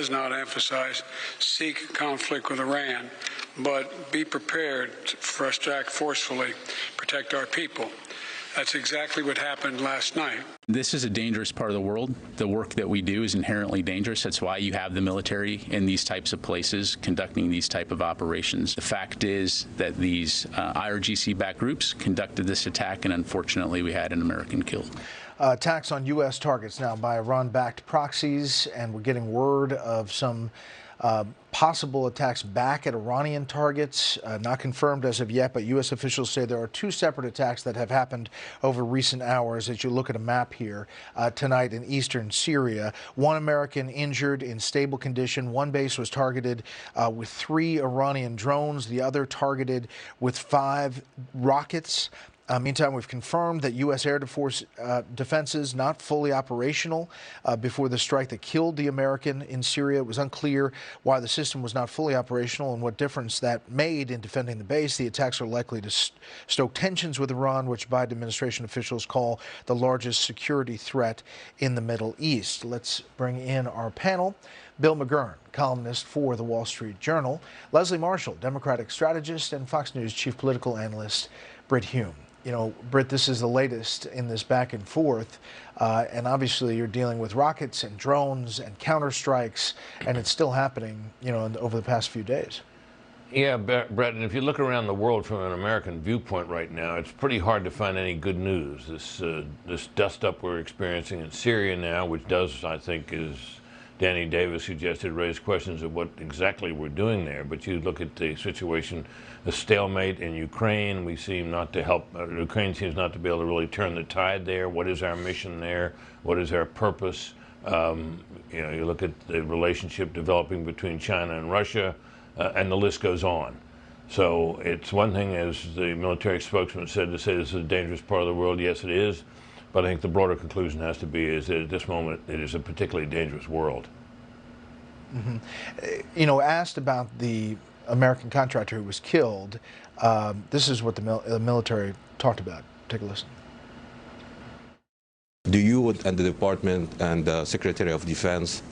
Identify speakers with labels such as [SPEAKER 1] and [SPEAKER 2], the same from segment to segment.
[SPEAKER 1] does not emphasize seek conflict with Iran, but be prepared for us to act forcefully, protect our people. That's exactly what happened last night.
[SPEAKER 2] This is a dangerous part of the world. The work that we do is inherently dangerous. That's why you have the military in these types of places conducting these type of operations. The fact is that these IRGC-backed groups conducted this attack, and unfortunately we had an American killed.
[SPEAKER 3] Attacks on U.S. targets now by Iran-backed proxies, and we're getting word of some possible attacks back at Iranian targets, not confirmed as of yet, but U.S. officials say there are two separate attacks that have happened over recent hours. As you look at a map here tonight in eastern Syria, one American injured in stable condition. One base was targeted with 3 Iranian drones, the other targeted with 5 rockets. Meantime, we've confirmed that U.S. air force defenses not fully operational before the strike that killed the American in Syria. It was unclear why the system was not fully operational and what difference that made in defending the base. The attacks are likely to stoke tensions with Iran, which Biden administration officials call the largest security threat in the Middle East. Let's bring in our panel. Bill McGurn, columnist for The Wall Street Journal. Leslie Marshall, Democratic strategist, and Fox News chief political analyst Brit Hume. You know, Britt, this is the latest in this back and forth, and obviously you're dealing with rockets and drones and counterstrikes, and it's still happening, you know, over the past few days.
[SPEAKER 4] Yeah, Brett, and if you look around the world from an American viewpoint right now, it's pretty hard to find any good news. This dust-up we're experiencing in Syria now, which does, I think, as Danny Davis suggested, raise questions of what exactly we're doing there. But you look at the situation, the stalemate in Ukraine, we seem not to help, Ukraine seems not to be able to really turn the tide there. What is our mission there? What is our purpose? You know, you look at the relationship developing between China and Russia, and the list goes on. So it's one thing, as the military spokesman said, to say this is a dangerous part of the world. Yes, it is. But I think the broader conclusion has to be is that at this moment it is a particularly dangerous world.
[SPEAKER 3] Mm-hmm. You know, asked about the American contractor who was killed, this is what the military talked about. Take a listen.
[SPEAKER 5] Do you and the Department and the Secretary of Defense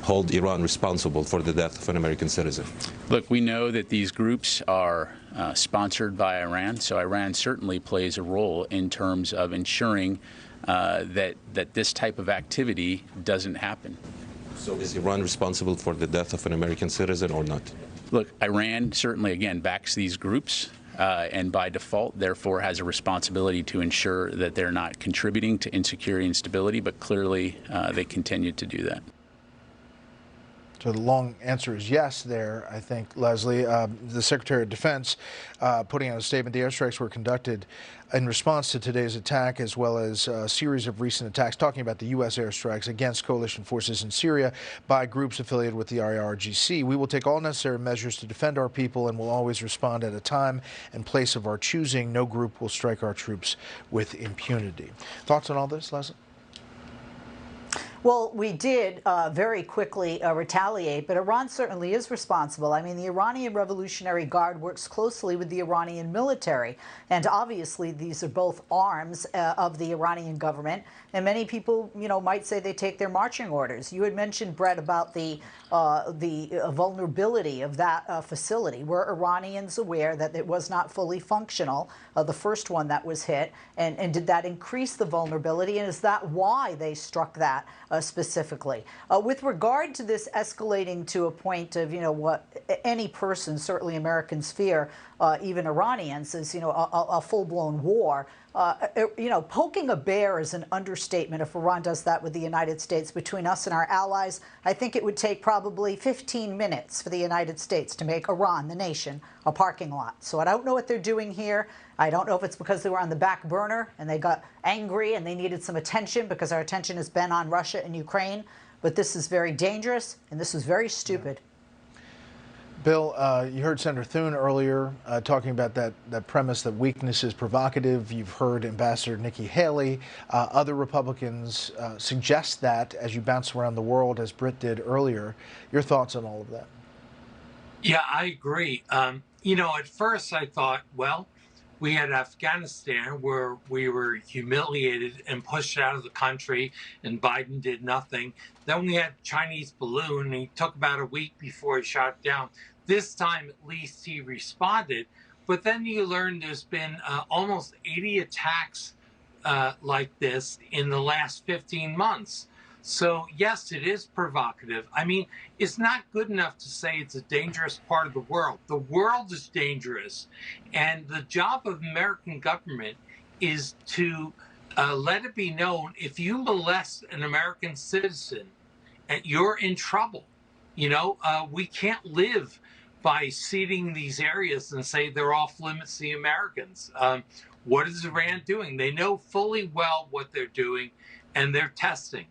[SPEAKER 5] hold Iran responsible for the death of an American citizen?
[SPEAKER 2] Look, we know that these groups are sponsored by Iran, so Iran certainly plays a role in terms of ensuring that this type of activity doesn't happen.
[SPEAKER 5] So is Iran responsible for the death of an American citizen or not?
[SPEAKER 2] Look, Iran certainly, again, backs these groups and by default, therefore, has a responsibility to ensure that they're not contributing to insecurity and stability, but clearly they continue to do that.
[SPEAKER 3] So the long answer is yes there, I think, Leslie. The Secretary of Defense putting out a statement. The airstrikes were conducted in response to today's attack, as well as a series of recent attacks, talking about the U.S. airstrikes against coalition forces in Syria by groups affiliated with the IRGC. We will take all necessary measures to defend our people and will always respond at a time and place of our choosing. No group will strike our troops with impunity. Thoughts on all this, Leslie?
[SPEAKER 6] Well, we did very quickly retaliate, but Iran certainly is responsible. I mean, the Iranian Revolutionary Guard works closely with the Iranian military, and obviously these are both arms of the Iranian government, and many people, you know, might say they take their marching orders. You had mentioned, Brett, about the vulnerability of that facility. Were Iranians aware that it was not fully functional, the first one that was hit, and did that increase the vulnerability, and is that why they struck that specifically? With regard to this escalating to a point of, you know, what any person, certainly Americans fear, even Iranians, is, you know, a full-blown war. You know, poking a bear is an understatement if Iran does that with the United States. Between us and our allies, I think it would take probably 15 minutes for the United States to make Iran, the nation, a parking lot. So I don't know what they're doing here. I don't know if it's because they were on the back burner and they got angry and they needed some attention because our attention has been on Russia and Ukraine. But this is very dangerous and this is very stupid.
[SPEAKER 3] Bill, you heard Senator Thune earlier talking about that premise that weakness is provocative. You've heard Ambassador Nikki Haley. Other Republicans suggest that as you bounce around the world, as Britt did earlier. Your thoughts on all of that?
[SPEAKER 7] Yeah, I agree. You know, at first I thought, well, We had Afghanistan, where we were humiliated and pushed out of the country, and Biden did nothing. Then we had Chinese balloon, and he took about a week before he shot it down. This time, at least, he responded. But then you learn there's been almost 80 attacks like this in the last 15 months. So, yes, it is provocative. I mean, it's not good enough to say it's a dangerous part of the world. The world is dangerous. And the job of American government is to let it be known, if you molest an American citizen, you're in trouble. You know, we can't live by ceding these areas and say they're off limits to the Americans. What is Iran doing? They know fully well what they're doing, and they're testing.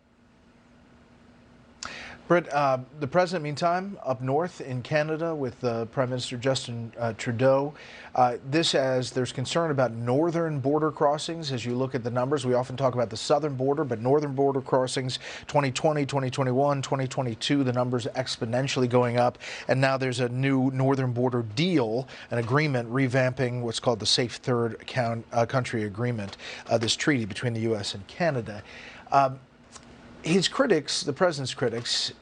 [SPEAKER 3] Britt, the president, meantime, up north in Canada with Prime Minister Justin Trudeau. This as there's concern about northern border crossings. As you look at the numbers, we often talk about the southern border, but northern border crossings, 2020, 2021, 2022, the numbers exponentially going up. And now there's a new northern border deal, an agreement revamping what's called the Safe Third Country Agreement, this treaty between the U.S. and Canada. His critics, the president's critics,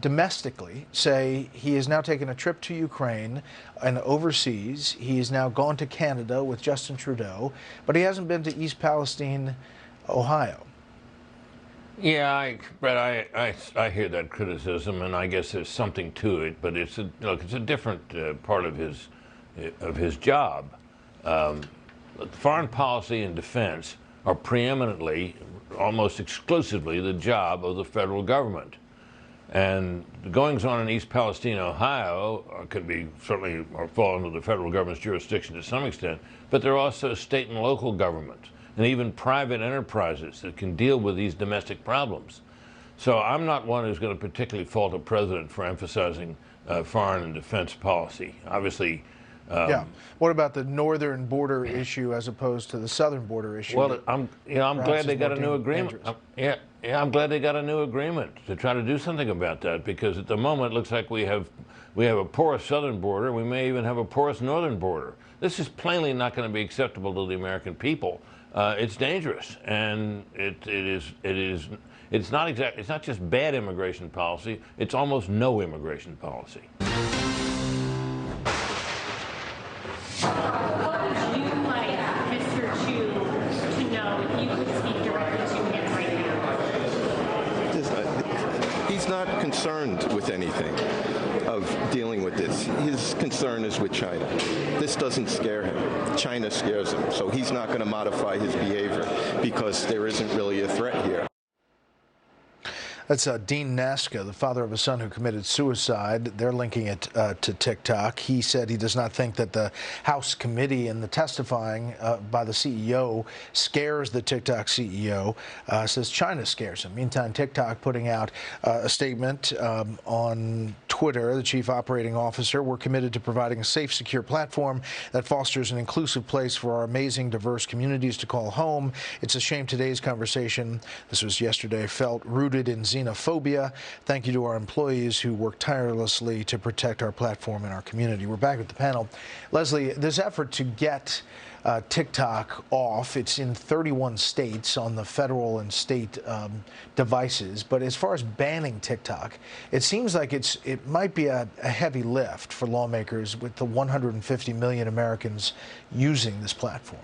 [SPEAKER 3] domestically say he has now taken a trip to Ukraine and overseas. He has now gone to Canada with Justin Trudeau, but he hasn't been to East Palestine, Ohio.
[SPEAKER 4] Yeah, Brett, I hear that criticism, and I guess there's something to it. But it's a different part of his job. Foreign policy and defense are preeminently, almost exclusively, the job of the federal government. And the goings-on in East Palestine, Ohio, could be certainly or fall under the federal government's jurisdiction to some extent, but there are also state and local governments and even private enterprises that can deal with these domestic problems. So I'm not one who's going to particularly fault a president for emphasizing foreign and defense policy. Obviously,
[SPEAKER 3] yeah. What about the northern border issue as opposed to the southern border issue?
[SPEAKER 4] Well, I'm glad they got a new agreement. I'm glad they got a new agreement to try to do something about that, because at the moment it looks like we have a porous southern border. We may even have a porous northern border. This is plainly not going to be acceptable to the American people. It's dangerous, and it's not just bad immigration policy. It's almost no immigration policy.
[SPEAKER 8] What would you like Mr. Chu to know if you could speak directly to him right now?
[SPEAKER 9] He's not concerned with anything of dealing with this. His concern is with China. This doesn't scare him. China scares him. So he's not going to modify his behavior because there isn't really a threat here.
[SPEAKER 3] That's Dean Nasca, the father of a son who committed suicide. They're linking it to TikTok. He said he does not think that the House committee and the testifying by the CEO scares the TikTok CEO. Says China scares him. Meantime, TikTok putting out a statement on Twitter, the chief operating officer. We're committed to providing a safe, secure platform that fosters an inclusive place for our amazing, diverse communities to call home. It's a shame today's conversation, this was yesterday, felt rooted in xenophobia. Thank you to our employees who work tirelessly to protect our platform and our community. We're back with the panel. Leslie, this effort to get TikTok off, it's in 31 states on the federal and state devices. But as far as banning TikTok, it seems like it might be a heavy lift for lawmakers with the 150 million Americans using this platform.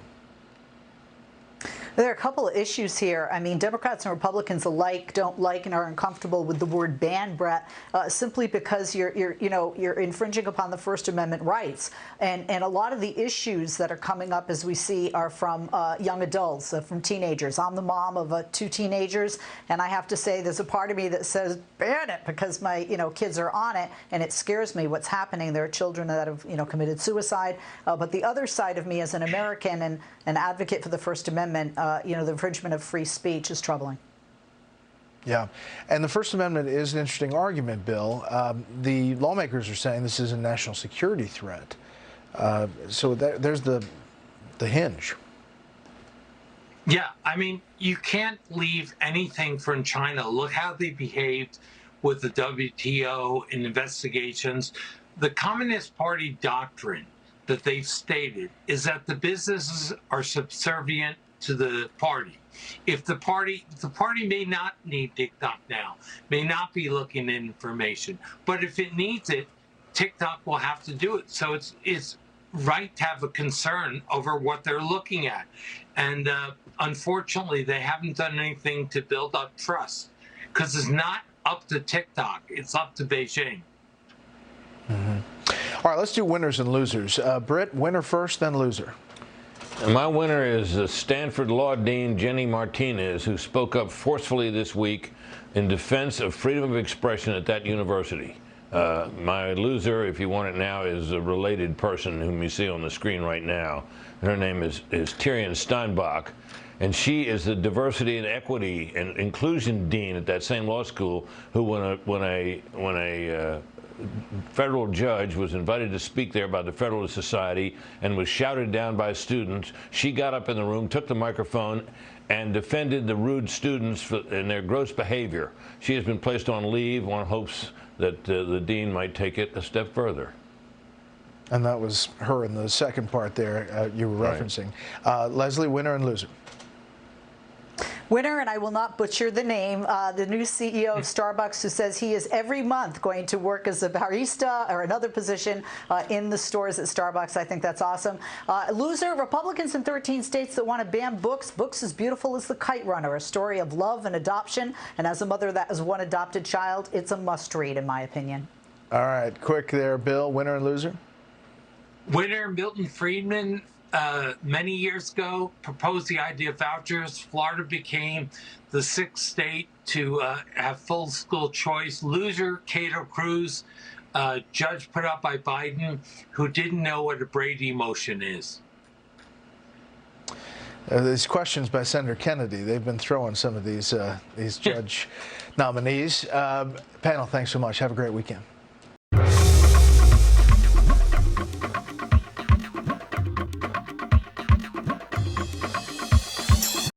[SPEAKER 6] There are a couple of issues here. I mean, Democrats and Republicans alike don't like and are uncomfortable with the word ban, Brett, simply because you're infringing upon the First Amendment rights. And a lot of the issues that are coming up, as we see, are from young adults, from teenagers. I'm the mom of 2 teenagers, and I have to say there's a part of me that says ban it because my kids are on it, and it scares me what's happening. There are children that have committed suicide. But the other side of me as an American and an advocate for the First Amendment, the infringement of free speech is troubling.
[SPEAKER 3] Yeah, and the First Amendment is an interesting argument, Bill. The lawmakers are saying this is a national security threat. So there's the hinge.
[SPEAKER 7] Yeah, I mean, you can't leave anything from China. Look how they behaved with the WTO in investigations. The Communist Party doctrine that they've stated is that the businesses are subservient to the party. If the party may not need TikTok now, may not be looking at information, but if it needs it, TikTok will have to do it. So it's right to have a concern over what they're looking at. And unfortunately, they haven't done anything to build up trust, because it's not up to TikTok, it's up to Beijing.
[SPEAKER 3] All right, let's do winners and losers. Britt, winner first, then loser.
[SPEAKER 4] And my winner is Stanford Law Dean Jenny Martinez, who spoke up forcefully this week in defense of freedom of expression at that university. My loser, if you want it now, is a related person whom you see on the screen right now. Her name is Tyrion Steinbach, and she is the diversity and equity and inclusion dean at that same law school, who when a federal judge was invited to speak there by the Federalist Society and was shouted down by students, she got up in the room, took the microphone, and defended the rude students in their gross behavior. She has been placed on leave. One hopes that the dean might take it a step further.
[SPEAKER 3] And that was her in the second part there you were referencing. Leslie, winner and loser.
[SPEAKER 6] Winner, and I will not butcher the name, the new CEO of Starbucks, who says he is every month going to work as a barista or another position in the stores at Starbucks. I think that's awesome. Loser, Republicans in 13 states that want to ban books. Books as beautiful as The Kite Runner, a story of love and adoption. And as a mother that has one adopted child, it's a must-read, in my opinion.
[SPEAKER 3] All right, quick there, Bill. Winner and loser?
[SPEAKER 7] Winner, Milton Friedman. Many years ago, proposed the idea of vouchers. Florida became the 6th state to have full school choice. Loser, Cato Cruz, judge put up by Biden, who didn't know what a Brady motion is.
[SPEAKER 3] These questions by Senator Kennedy, they've been throwing some of these judge nominees. Panel, thanks so much. Have a great weekend.